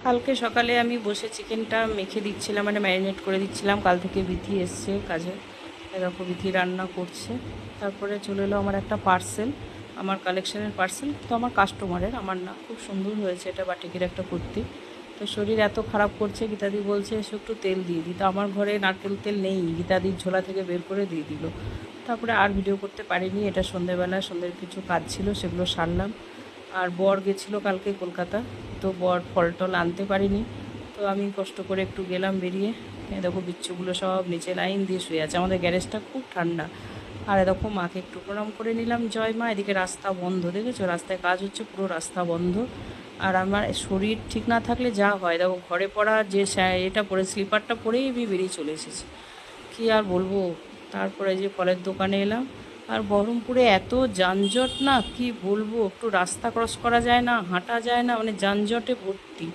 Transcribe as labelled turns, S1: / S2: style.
S1: কালকে সকালে আমি বসে চিকেনটা মেখে দিচ্ছিলাম, মানে ম্যারিনেট করে দিচ্ছিলাম। কাল থেকে বিথি এসছে কাজে, এরকম বিথি রান্না করছে। তারপরে চলে এলো আমার একটা পার্সেল, আমার কালেকশনের পার্সেল, তো আমার কাস্টমারের, আমার না। খুব সুন্দর হয়েছে, এটা বাটিকের একটা কুর্তি। তো শরীর এত খারাপ করছে, গীতাদি বলছে এসে একটু তেল দিয়ে দিই। তো আমার ঘরে নারকেল তেল নেই, গীতাদির ঝোলা থেকে বের করে দিয়ে দিল। তারপরে আর ভিডিও করতে পারিনি। এটা সন্ধ্যেবেলা, সন্ধ্যের কিছু কাজ ছিল সেগুলো সারলাম। আর বর গেছিলো কালকে কলকাতা, তো বর ফল টল আনতে পারিনি। তো আমি কষ্ট করে একটু গেলাম বেরিয়ে। দেখো বিচ্ছুগুলো সব নিচে লাইন দিয়ে শুয়ে আছে, আমাদের গ্যারেজটা খুব ঠান্ডা। আর দেখো মাকে একটু প্রণাম করে নিলাম, জয় মা। এদিকে রাস্তা বন্ধ, দেখেছো রাস্তায় কাজ হচ্ছে, পুরো রাস্তা বন্ধ। আর আমার শরীর ঠিক না থাকলে যা হয়, দেখো ঘরে পড়া যে এটা পরে স্লিপারটা পরেই আমি বেরিয়ে চলে এসেছি, কী আর বলবো। তারপরে যে ফলের দোকানে এলাম। আর বহরমপুরে এত যানজট, না কি বলবো, একটু রাস্তা ক্রস করা যায় না, হাঁটা যায় না, মানে যানজটে ভর্তি।